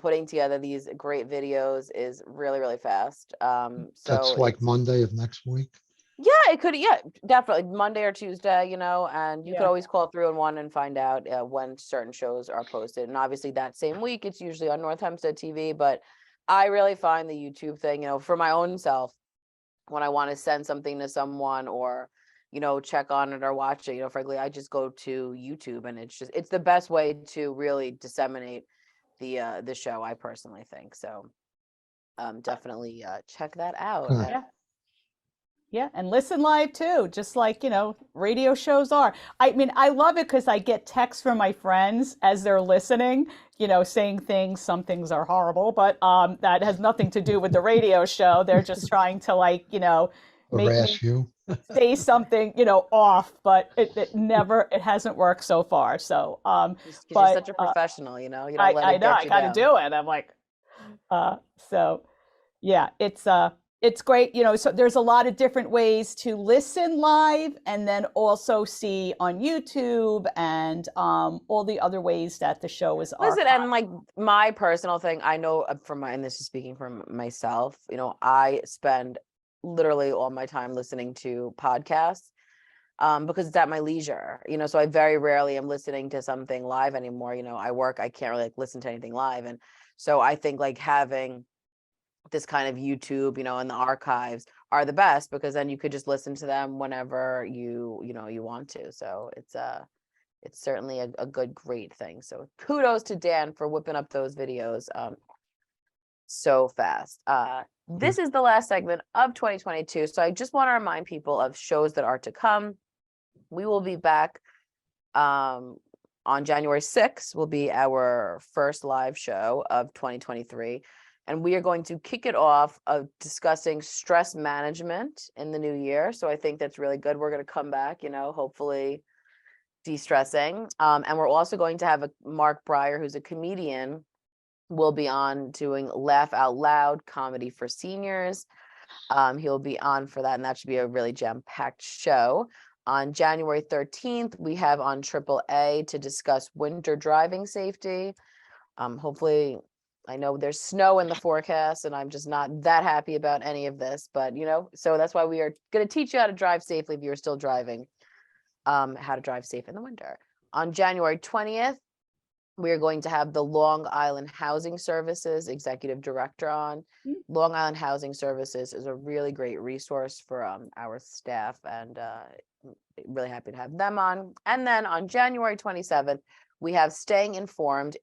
putting together these great videos is really, really fast. So that's like Monday of next week. Yeah, it could. Yeah, definitely Monday or Tuesday. And you could always call through and find out when certain shows are posted. And obviously that same week, it's usually on North Hempstead TV. But I really find the YouTube thing, for my own self, when I want to send something to someone or, check on it or watch it, frankly, I just go to YouTube, and it's the best way to really disseminate the show, I personally think. So definitely check that out. Yeah, and listen live too, just like, radio shows are. I mean, I love it because I get texts from my friends as they're listening, saying things. Some things are horrible, but that has nothing to do with the radio show. They're just trying to harass you. Say something, off, but it hasn't worked so far. So, but you're such a professional, you don't let it I know, get I you got to down. do it. I'm like, so yeah, it's it's great, so there's a lot of different ways to listen live and then also see on YouTube and all the other ways that the show is Listen, archived. and like my personal thing, I know and this is speaking from myself, I spend literally all my time listening to podcasts because it's at my leisure, so I very rarely am listening to something live anymore. I work, I can't really like listen to anything live. And so I think like having this kind of YouTube, and the archives are the best, because then you could just listen to them whenever you want to. So it's certainly a good, great thing. So kudos to Dan for whipping up those videos so fast. This is the last segment of 2022. So I just want to remind people of shows that are to come. We will be back on January 6th, will be our first live show of 2023. And we are going to kick it off of discussing stress management in the new year. So I think that's really good. We're going to come back, hopefully de-stressing. And we're also going to have Mark Breyer, who's a comedian, will be on doing Laugh Out Loud comedy for seniors. He'll be on for that, and that should be a really jam-packed show. On January 13th, we have on AAA to discuss winter driving safety. Hopefully, I know there's snow in the forecast, and I'm just not that happy about any of this, but so that's why we are going to teach you how to drive safely if you're still driving, how to drive safe in the winter. On January 20th, we are going to have the Long Island Housing Services Executive Director on. Long Island Housing Services is a really great resource for our staff, and really happy to have them on. And then on January 27th, we have Staying Informed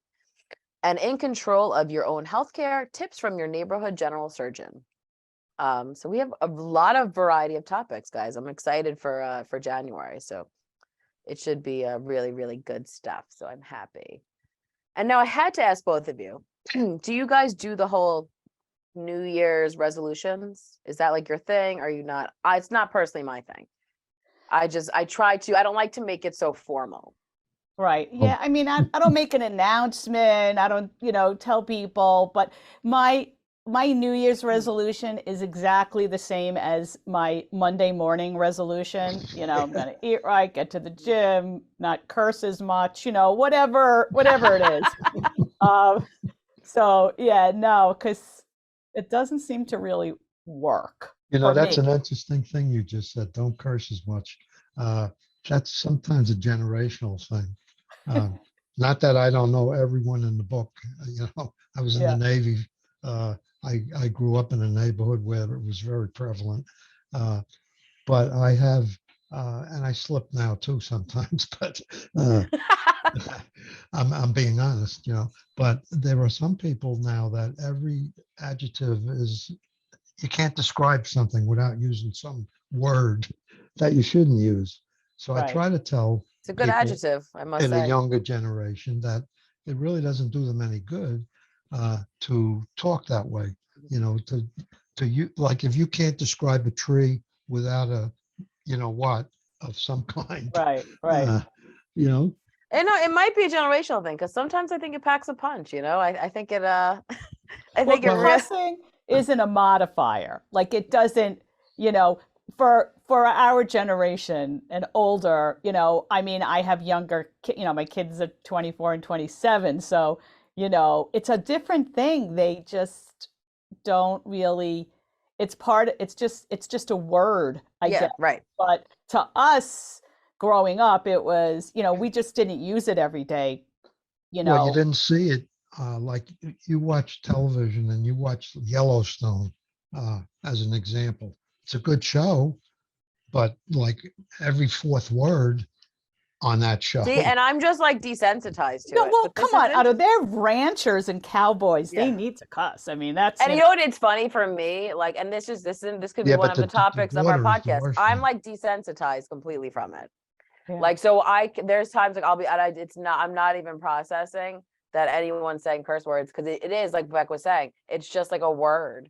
and in Control of Your Own Healthcare, Tips from Your Neighborhood General Surgeon. So we have a lot of variety of topics, guys. I'm excited for January. So it should be a really, really good stuff. So I'm happy. And now I had to ask both of you, do you guys do the whole New Year's resolutions? Is that like your thing? Are you not? It's not personally my thing. I try to, I don't like to make it so formal. Right. Yeah. I mean, I don't make an announcement. I don't, tell people, but my New Year's resolution is exactly the same as my Monday morning resolution. I'm going to eat right, get to the gym, not curse as much, whatever it is. So yeah, no, because it doesn't seem to really work. That's me. an interesting thing you just said. Don't curse as much. That's sometimes a generational thing. Not that I don't know everyone in the book. I was in the Navy. I grew up in a neighborhood where it was very prevalent. But I have, and I slip now too sometimes, but I'm being honest, but there are some people now that every adjective is, you can't describe something without using some word that you shouldn't use. So I try to tell it's a good adjective, I must say, in a younger generation that it really doesn't do them any good to talk that way. To you, like if you can't describe a tree without a, what of some kind. Right. And it might be a generational thing, because sometimes I think it packs a punch. I think it. I think cussing isn't a modifier. Like it doesn't. For our generation and older, I mean, I have younger, my kids are 24 and 27, so it's a different thing. They just don't really. It's just a word, I guess. Right. But to us, growing up, it was, we just didn't use it every day. Well, you didn't see it. Like you watch television and you watch Yellowstone as an example. It's a good show, but like every fourth word on that show. See, and I'm just like desensitized to it. Well, come on, Otto, they're ranchers and cowboys. They need to cuss. I mean, that's. And what it's funny for me, like, and this could be one of the topics of our podcast. I'm like desensitized completely from it. Yeah. Like, so there's times like I'm not even processing that anyone's saying curse words, because it is like Beck was saying, it's just like a word.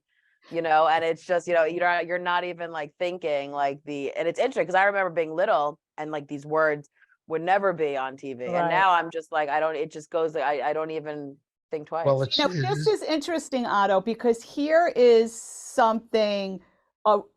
And it's just, you're not even like thinking like and it's interesting because I remember being little and like these words would never be on TV. Right. And now I'm just like, it just goes, I don't even think twice. Well, it's, You know, it this is, is interesting, Otto, because here is something,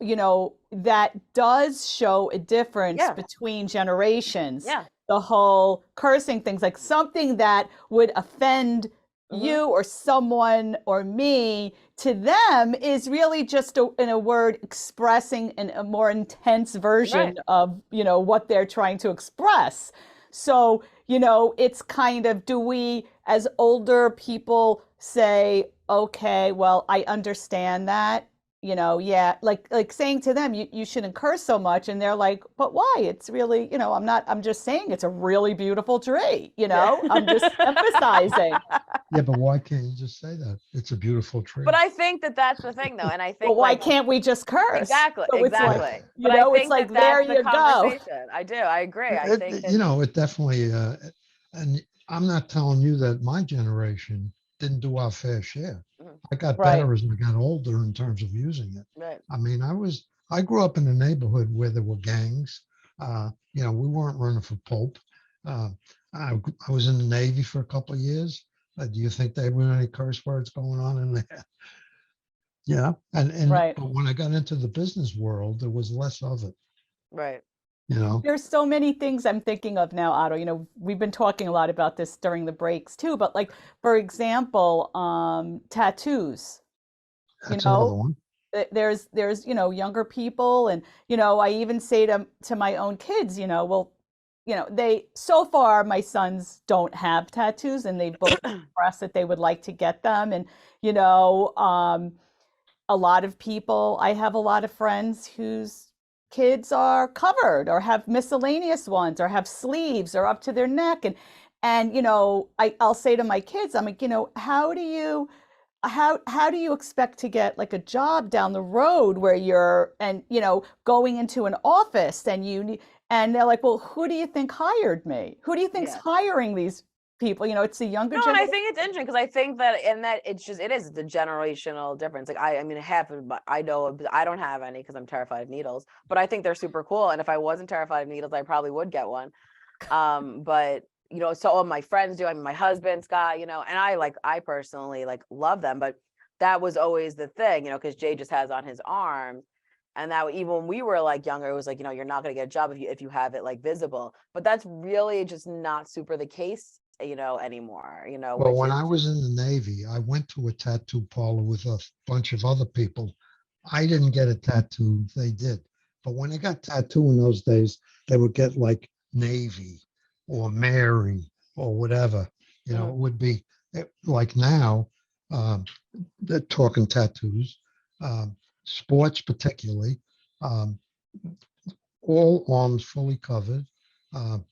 you know, that does show a difference Yeah. between generations. Yeah. The whole cursing things, like something that would offend you or someone or me, to them is really just in a word expressing a more intense version Right. of, you know, what they're trying to express. So, you know, it's kind of, do we as older people say, okay, well, I understand that, you know, yeah, like saying to them, you shouldn't curse so much, and they're like, but why? It's really, you know, I'm just saying it's a really beautiful tree, you know, I'm just emphasizing. yeah, but why can't you just say that? It's a beautiful tree. But I think that that's the thing, though, and I Well, think why like can't we just curse? exactly, So it's like, exactly. you But I know, it's think like, that there that's the you go. conversation. I do. I agree. I think that You know, it definitely, and I'm not telling you that my generation didn't do our fair share. Mhm. I got Right. better as I got older in terms of using it. right. I mean, I grew up in a neighborhood where there were gangs. You know, we weren't running for Pope. Uh, I was in the Navy for a couple of years. Do you think there were any curse words going on in there? Yeah. Right. But when I got into the business world, there was less of it, Right. you know? There's so many things I'm thinking of now, Otto. You know, we've been talking a lot about this during the breaks too, but like, for example, tattoos, you That's another know, one. there's, you know, younger people, and, you know, I even say to my own kids, you know, well, you know, they, so far my sons don't have tattoos, and they both expressed that they would like to get them. And, you know, a lot of people, I have a lot of friends whose kids are covered or have miscellaneous ones or have sleeves or up to their neck. And you know, I'll say to my kids, I'm like, you know, how do you expect to get like a job down the road where you're, and you know, going into an office, and you need, and they're like, well, who do you think hired me? Who do you think's Yeah. hiring these people? You know, it's the younger No, and I generation. think it's interesting because I think that in that it is the generational difference. Like I mean, half of I know I don't have any because I'm terrified of needles, but I think they're super cool. And if I wasn't terrified of needles, I probably would get one. But you know, so all my friends do. I mean, my husband's got, you know, and I personally like love them, but that was always the thing, you know, because Jay just has on his arm. And that even when we were like younger, it was like, you know, you're not going to get a job if you have it like visible. But that's really just not super the case, you know, anymore, you know, Well, which when is I was in the Navy, I went to a tattoo parlor with a bunch of other people. I didn't get a tattoo, they did. But when they got tattoo in those days, they would get like Navy or Mary or whatever. You know, it would be like now, um, they're talking tattoos, um, sports particularly, um, all arms fully covered,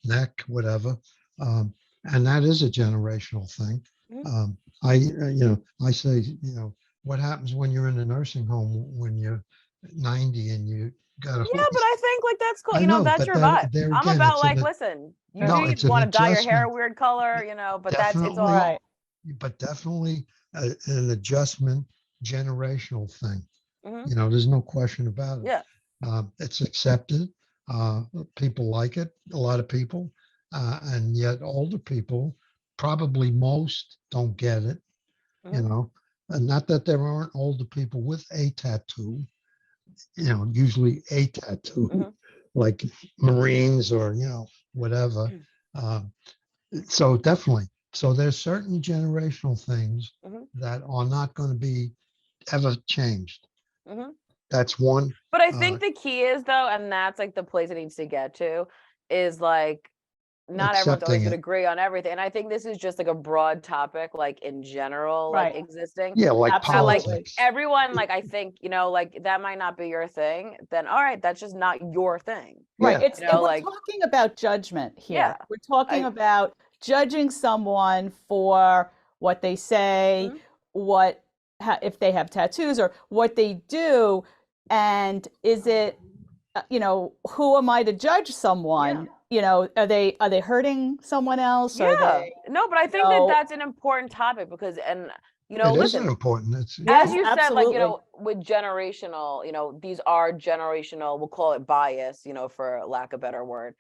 neck, whatever. Um, and that is a generational thing. Mhm. I say, you know, what happens when you're in a nursing home when you're 90 and you got a, yeah, but I think like that's cool. I You know, know, that's but your vibe. there I'm again, about it's like, listen, you do no, you it's an want to dye your hair a adjustment. weird color, you know, but it's all Definitely, Right. but definitely an adjustment generational thing. hmm You know, there's no question about it. Yeah. It's accepted. People like it, a lot of people, and yet older people, probably most, don't get it. You hmm know, and not that there aren't older people with a tattoo. You know, usually a tattoo, hmm like Marines or whatever. Um, so definitely, so there's certain generational things hmm that are not going to be ever changed. hmm That's one. But I Uh, think the key is though, and that's like the place it needs to get to, is like not everyone's always accepting going to it. agree on everything. And I think this is just like a broad topic, like in general, like Right. existing. Yeah, like So like Absolutely. politics. everyone, like I think, you know, like that might not be your thing, then all right, that's just not your thing. Right. Yeah, It's, You know, we're like talking about judgment here. yeah. We're talking I about judging someone for what they say, mhm, what, if they have tattoos, or what they do, and is it, you know, who am I to judge yeah. someone? You know, are they hurting someone else? Are Yeah. they, No, but I you think that know, that's an important topic because and you know, it is an listen, important. It's as yes, you said, like, you absolutely. know, with generational, you know, these are generational, we'll call it bias, you know, for lack of a better word.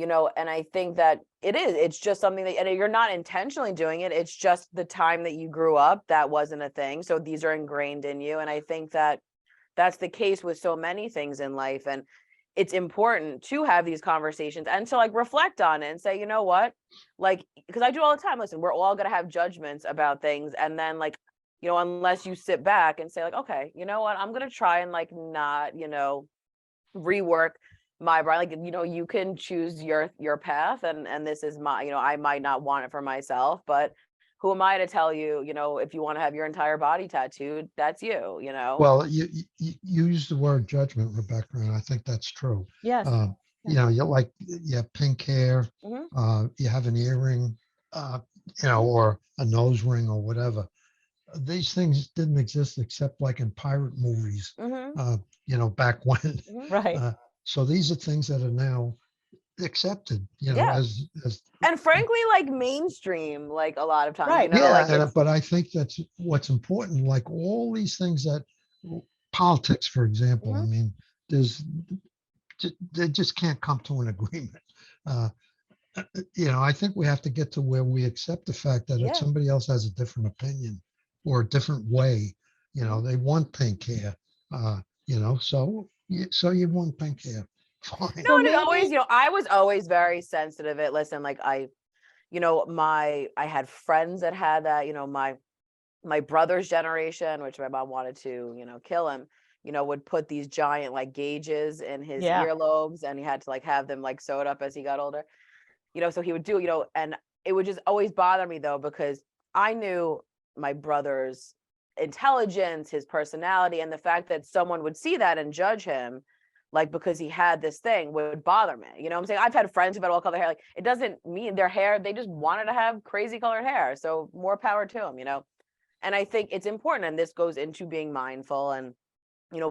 and I think that it's just something that, and you're not intentionally doing it. It's just the time that you grew up, that wasn't a thing. So these are ingrained in you. And I think that that's the case with so many things in life. And it's important to have these conversations and to like reflect on it and say, you know what, like, because I do all the time, listen, we're all going to have judgments about things. And then like, unless you sit back and say like, okay, you know what, I'm going to try and like not, rework my brain. Like, you can choose your path, and this is my, I might not want it for myself, but who am I to tell you, if you want to have your entire body tattooed, that's you. Well, you use the word judgment, Rebecca, and I think that's true. Yes. You have pink hair, you have an earring, or a nose ring or whatever. These things didn't exist except like in pirate movies, back when. Right. So these are things that are now accepted, as and frankly, like mainstream, like a lot of times, Right. But I think that's what's important. Like all these things that politics, for example, I mean, they just can't come to an agreement. I think we have to get to where we accept the fact that if somebody else has a different opinion or a different way, they want pink hair, so you want pink hair. Fine. No, and it always, I was always very sensitive. Listen, like I had friends that had that, my brother's generation, which my mom wanted to, kill him, would put these giant like gauges in his earlobes, and he had to like have them like sewed up as he got older, so he would do, and it would just always bother me though, because I knew my brother's intelligence, his personality, and the fact that someone would see that and judge him like because he had this thing would bother me. You know what I'm saying? I've had friends who've had all colored hair. Like it doesn't mean their hair, they just wanted to have crazy colored hair. So more power to them, And I think it's important, and this goes into being mindful and,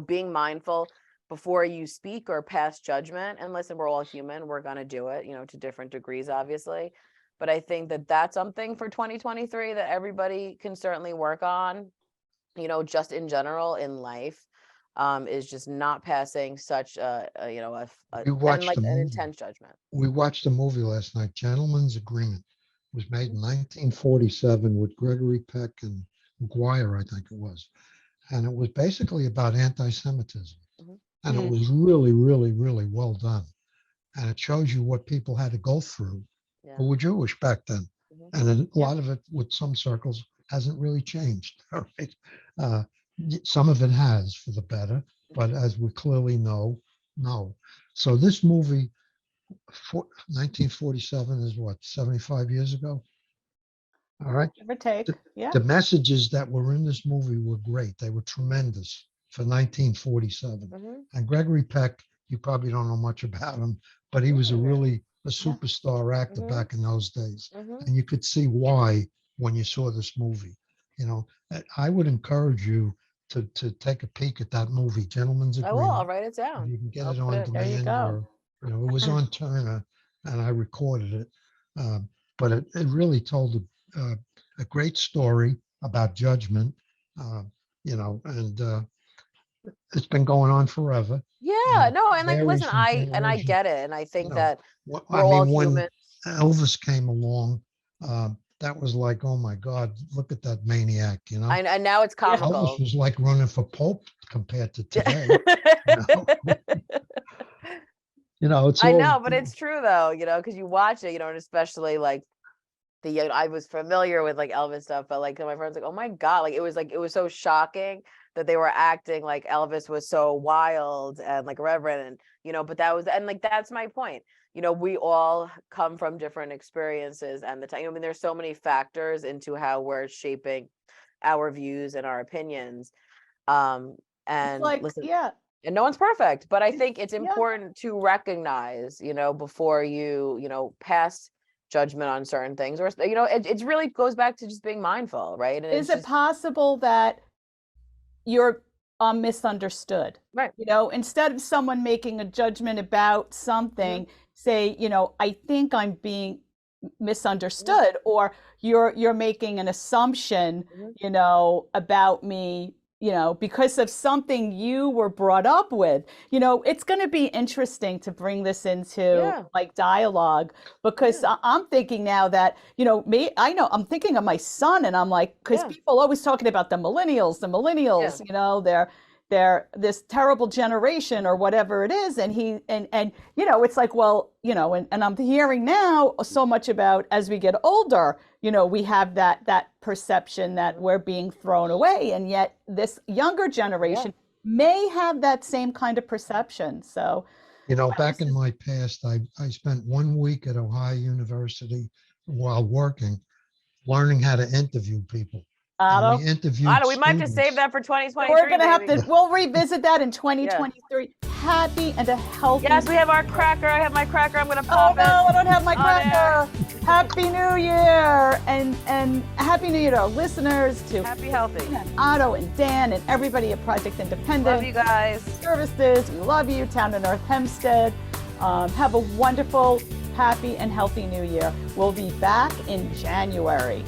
being mindful before you speak or pass judgment. And listen, we're all human. We're going to do it, to different degrees, obviously. But I think that that's something for 2023 that everybody can certainly work on, just in general in life. Is just not passing such an intense judgment. We watched a movie last night, Gentleman's Agreement. It was made in 1947 with Gregory Peck and McGuire, I think it was. And it was basically about anti-Semitism. And it was really, really, really well done. And it shows you what people had to go through who were Jewish back then. And a lot of it, with some circles, hasn't really changed. All right. Some of it has for the better, but as we clearly know, no. So this movie, 1947 is what, 75 years ago? All right. Give or take. The messages that were in this movie were great. They were tremendous for 1947. And Gregory Peck, you probably don't know much about him, but he was a superstar actor back in those days. And you could see why when you saw this movie. I would encourage you to take a peek at that movie, Gentleman's Agreement. I will. I'll write it down. You can get it on demand, or it was on Turner, and I recorded it. But it really told a great story about judgment, and it's been going on forever. Yeah, no, and like, listen, I get it, and I think that we're all when human. Elvis came along, that was like, oh my God, look at that maniac, And now it's comical. Elvis was like running for Pope compared to today. It's I know, but it's true though, because you watch it, and especially like I was familiar with like Elvis stuff, but like my friends like, oh my God, like it was so shocking that they were acting like Elvis was so wild and like reverent, and but that's my point. We all come from different experiences, and the time, there's so many factors into how we're shaping our views and our opinions. And listen, and no one's perfect, but I think it's important to recognize, before you pass judgment on certain things, or it really goes back to just being mindful, right? And is it possible that you're misunderstood? Right. Instead of someone making a judgment about something, say, I think I'm being misunderstood, or you're making an assumption, about me because of something you were brought up with. It's going to be interesting to bring this into like dialogue, because I'm thinking now that, I'm thinking of my son, and I'm like, because people always talking about the millennials, they're this terrible generation or whatever it is. And it's like, well, and I'm hearing now so much about, as we get older, we have that perception that we're being thrown away. And yet this younger generation may have that same kind of perception. So, back in my past, I spent 1 week at Ohio University while working, learning how to interview people. Otto, we interviewed Otto, we might have to students. save that for 2023. We're going to have to, we'll revisit that in 2023. Happy and a healthy. Yes, we have our cracker. I have my cracker. I'm going to pop it. Oh, no, I don't have my on air. cracker. Happy New Year. And Happy New Year to our listeners, to Happy healthy. Otto and Dan and everybody at Project Independent. Love you guys. Services, we love you. Town of North Hempstead. Have a wonderful, happy, and healthy New Year. We'll be back in January.